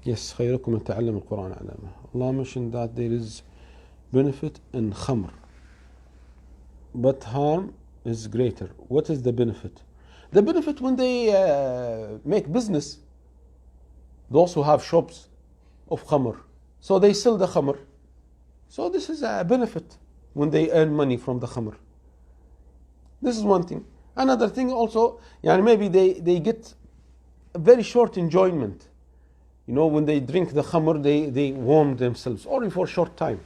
Yes, خيركم من تعلم القرآن علمه. Allah mentioned that there is benefit in khamr, but harm is greater. What is the benefit? The benefit when they make business, those who have shops of khamr, so they sell the khamr. So this is a benefit when they earn money from the khamr. This is one thing. Another thing also, maybe they get a very short enjoyment. When they drink the khamr, they warm themselves, only for a short time.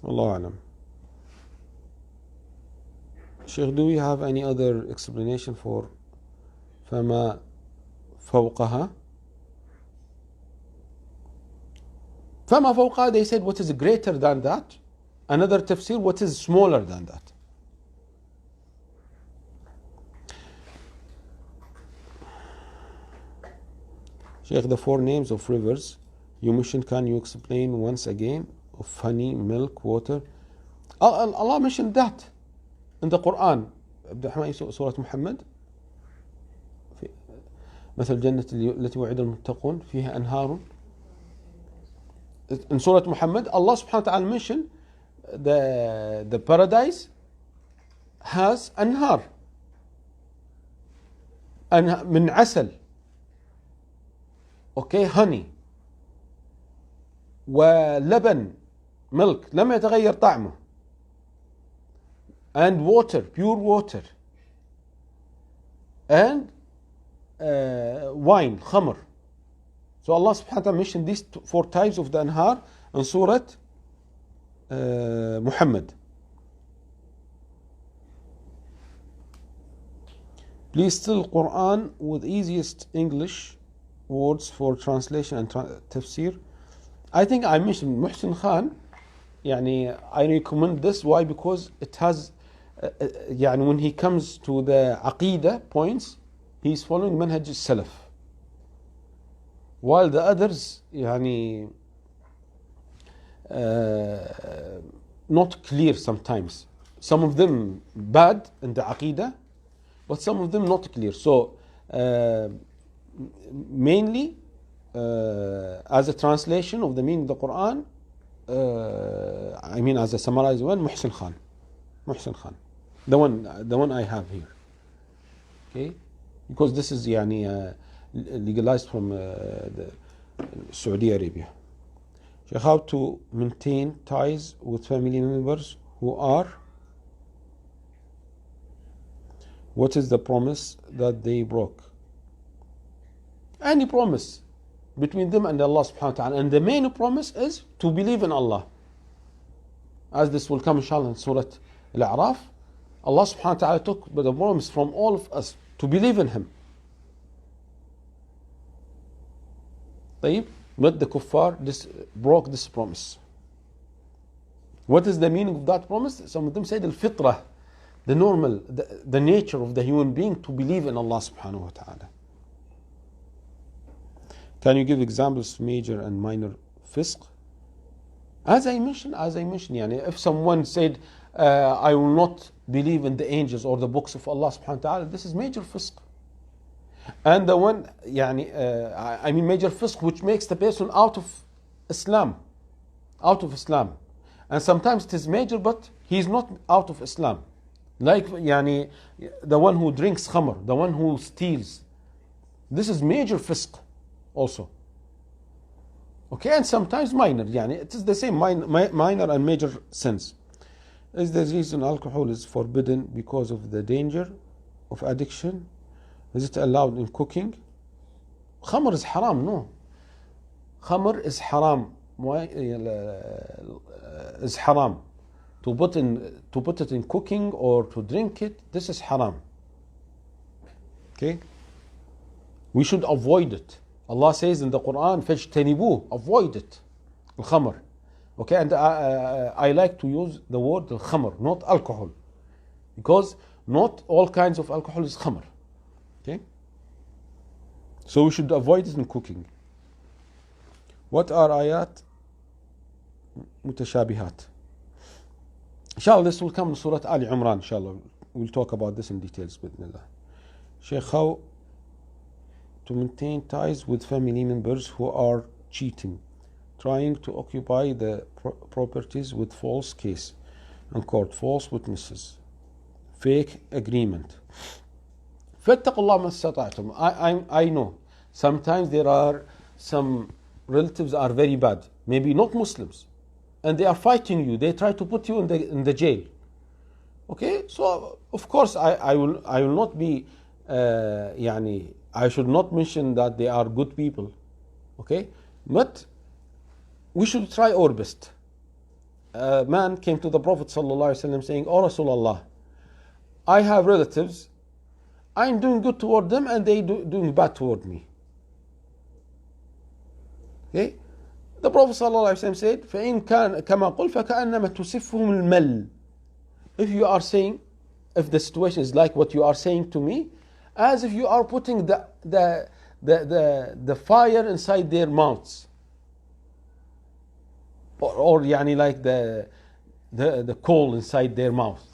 Allahu Alam. Sheikh, do we have any other explanation for فَمَا فَوْقَهَا? فَمَا فَوْقَهَا, they said what is greater than that. Another tafsir, what is smaller than that. Sheikh, the 4 names of rivers you mentioned, can you explain once again? Of honey, milk, water. Allah mentioned that in the Quran. Surah Muhammad. مثل الجنة التي وعد المتقون فيها أنهار. In Surah Muhammad, Allah subhanahu wa ta'ala mentioned the paradise has أنهار. من عسل. Okay, honey. ولبن, milk, لم يتغير طعمه. And water, pure water. And wine, khamr. So Allah subhanahu wa ta'ala mentioned these 4 types of the anhar in Surah Muhammad. Please still Quran with easiest English words for translation and tafsir. I think I mentioned Muhsin Khan. I recommend this. Why? Because it has, when he comes to the Aqidah points, he's following Manhaj Salaf. While the others, not clear sometimes. Some of them bad in the Aqidah, but some of them not clear. So, mainly, as a translation of the meaning of the Quran, as a summarized one, Muhsin Khan. The one I have here. Okay? Because this is legalized from Saudi Arabia. So how to maintain ties with family members who are? What is the promise that they broke? Any promise between them and Allah subhanahu wa ta'ala. And the main promise is to believe in Allah. As this will come inshallah in Surah Al-A'raf, Allah subhanahu wa ta'ala took the promise from all of us to believe in Him. طيب, but the kuffar broke this promise. What is the meaning of that promise? Some of them said al-fitrah, the normal, the nature of the human being to believe in Allah subhanahu wa ta'ala. Can you give examples of major and minor fisq? As I mentioned, if someone said, I will not believe in the angels or the books of Allah subhanahu wa ta'ala, this is major fisq. And the one, major fisq which makes the person out of Islam. And sometimes it is major, but he is not out of Islam. Like, the one who drinks khamr, the one who steals. This is major fisq also. Okay, and sometimes minor. It is the same, minor and major sins. Is the reason alcohol is forbidden because of the danger of addiction? Is it allowed in cooking? Khamr is haram, no. Khamr is haram. Why? Is haram. To put it in cooking or to drink it, this is haram. Okay? We should avoid it. Allah says in the Quran, فَاجْتَنِبُوهُ, avoid it. Al-khamr. Okay, and I like to use the word al-khamr, not alcohol. Because not all kinds of alcohol is khamr. Okay? So we should avoid it in cooking. What are ayat mutashabihat? Inshallah, this will come in Surah Ali Imran. Inshallah, we'll talk about this in details. Shaykh, how to maintain ties with family members who are cheating, trying to occupy the properties with false case and court, false witnesses, fake agreement. فاتقوا الله ما استطعتم. I know sometimes there are some relatives are very bad, maybe not Muslims, and they are fighting you. They try to put you in the jail. Okay, so of course I will not be I should not mention that they are good people. Okay, but we should try our best. A man came to the Prophet ﷺ saying, "Oh Rasulullah, I have relatives. I'm doing good toward them and they doing bad toward me." Okay, the Prophet ﷺ said, فَإِنْ كَانَ كَمَا قُلْ فَكَأَنَّمَا تُسِفُّهُمُ الْمَلِّ. If you are saying, if the situation is like what you are saying to me, as if you are putting the fire inside their mouths, or like the coal inside their mouth.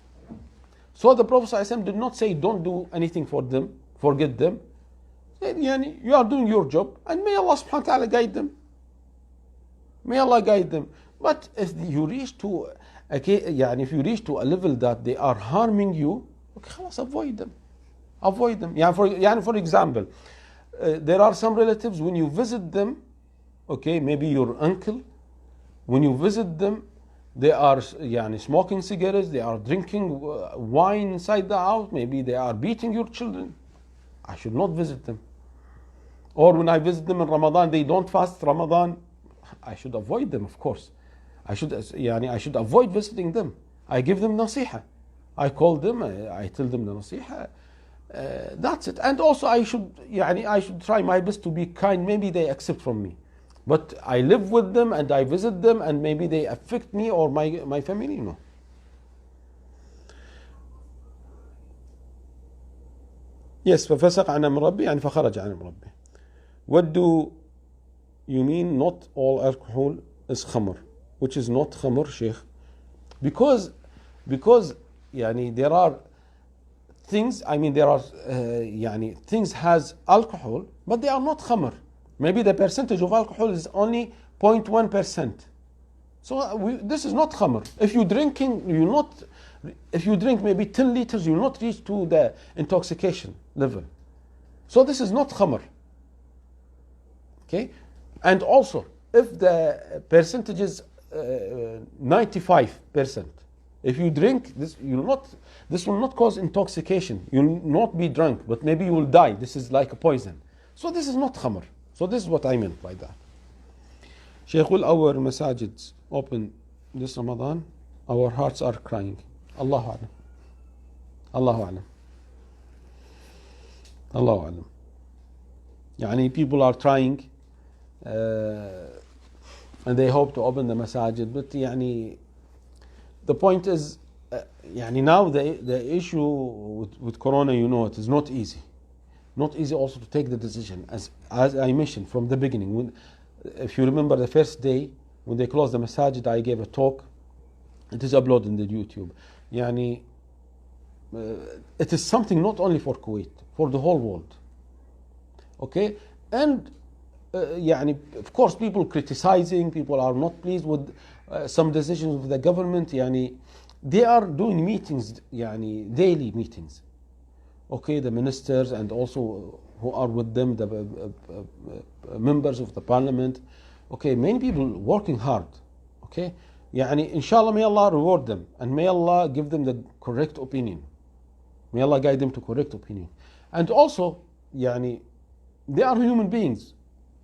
So the Prophet ﷺ did not say don't do anything for them, forget them. You are doing your job and may Allah subhanahu wa ta'ala guide them. May Allah guide them. But if you reach to if you reach to a level that they are harming you, okay, خلاص, avoid them. Avoid them. For example, there are some relatives when you visit them, okay, maybe your uncle, when you visit them, they are smoking cigarettes, they are drinking wine inside the house, maybe they are beating your children. I should not visit them. Or when I visit them in Ramadan, they don't fast Ramadan. I should avoid them, of course. I should avoid visiting them. I give them nasiha. I call them, I tell them the nasiha. That's it. And also I should try my best to be kind. Maybe they accept from me. But I live with them and I visit them and maybe they affect me or my family. No. Yes, ففسق عن أمر ربه فخرج عن أمر ربه. What do you mean not all alcohol is khamr? Which is not khamr, Sheikh? Because there are things, things has alcohol, but they are not khamr. Maybe the percentage of alcohol is only 0.1%. So this is not khamr. If you drink maybe 10 liters, you will not reach to the intoxication level. So this is not khamr. Okay? And also, if the percentage is 95%, if you drink this, this will not cause intoxication. You will not be drunk, but maybe you will die. This is like a poison. So this is not khamr. So this is what I meant by that. Shaykh, will our masajids open this Ramadan? Our hearts are crying. Allahu A'lam. Allahu A'lam. Allahu A'lam. People are trying and they hope to open the masajid, but the point is now the issue with corona, it is not easy. Not easy also to take the decision. As I mentioned from the beginning, if you remember the first day when they closed the masajid, I gave a talk. It is uploaded in the YouTube. It is something not only for Kuwait, for the whole world. Okay, and of course, people criticizing, people are not pleased with some decisions of the government. They are doing meetings, daily meetings. Okay, the ministers and also who are with them, the members of the parliament. Okay, many people working hard. Okay, inshallah, may Allah reward them and may Allah give them the correct opinion. May Allah guide them to correct opinion. And also, they are human beings.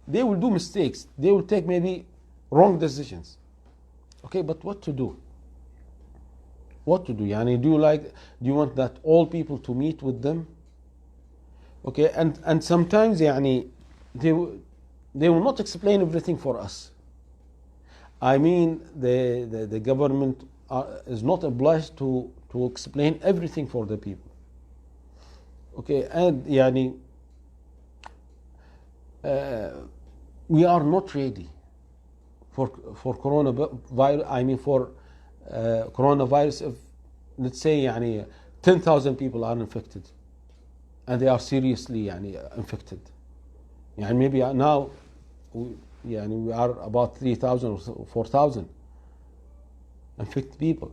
They will do mistakes. They will take maybe wrong decisions. Okay, but what to do? What to do? Do you want that all people to meet with them? Okay, and sometimes they will not explain everything for us. The government is not obliged to explain everything for the people. Okay, and we are not ready for coronavirus. For coronavirus, if let's say 10,000 people are infected and they are seriously infected. And maybe now we are about 3,000 or 4,000 infected people.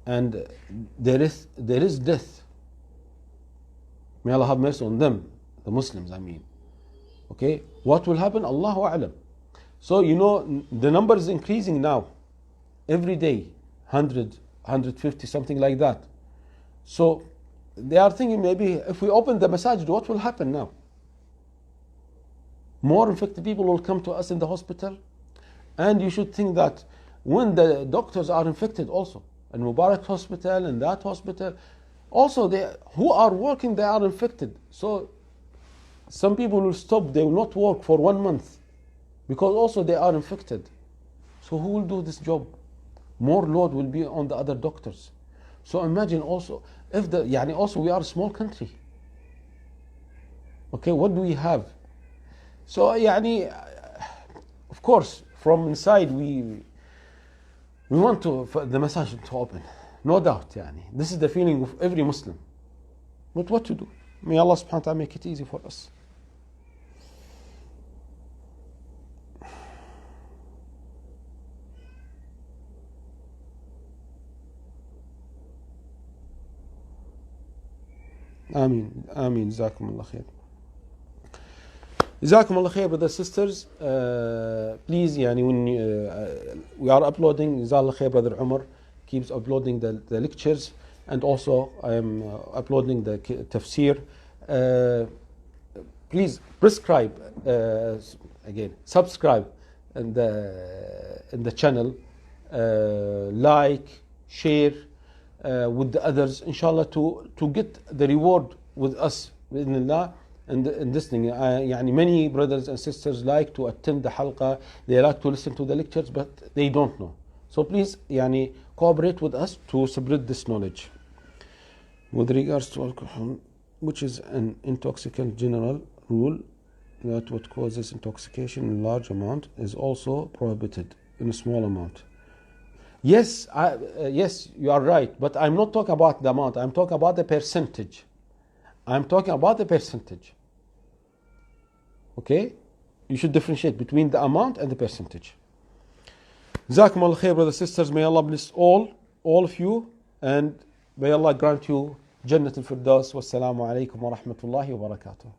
And there is death. May Allah have mercy on them, the Muslims, I mean. Okay, what will happen? Allahu A'lam. So, the number is increasing now. Every day, 100, 150, something like that. So, they are thinking maybe if we open the masjid, what will happen now? More infected people will come to us in the hospital. And you should think that when the doctors are infected also, in Mubarak hospital, in that hospital, also who are working, they are infected. So some people will stop, they will not work for 1 month because also they are infected. So who will do this job? More load will be on the other doctors. So imagine also, if also we are a small country. Okay, what do we have? So of course, from inside we want for the masajid to open. No doubt, this is the feeling of every Muslim. But what to do? May Allah subhanahu wa ta'ala make it easy for us. Ameen. Ameen. Jazakum Allah khair. Jazakum Allah khair, brothers and sisters. Please, when we are uploading, Jazakallah khair, Brother Umar keeps uploading the lectures, and also I am uploading the tafsir. Please subscribe in the channel, like, share with the others, inshallah, to get the reward with us, bi'idhnillah. And this thing, many brothers and sisters like to attend the halqa, they like to listen to the lectures, but they don't know. So please, cooperate with us to spread this knowledge. With regards to alcohol, which is an intoxicant, general rule that what causes intoxication in large amount is also prohibited in a small amount. Yes, yes, you are right, but I'm not talking about the amount, I'm talking about the percentage. Okay? You should differentiate between the amount and the percentage. Jazakum Allah khair, brothers and sisters. May Allah bless all of you, and may Allah grant you Jannat al-Firdaus. Wassalamu alaikum wa rahmatullahi wa barakatuh.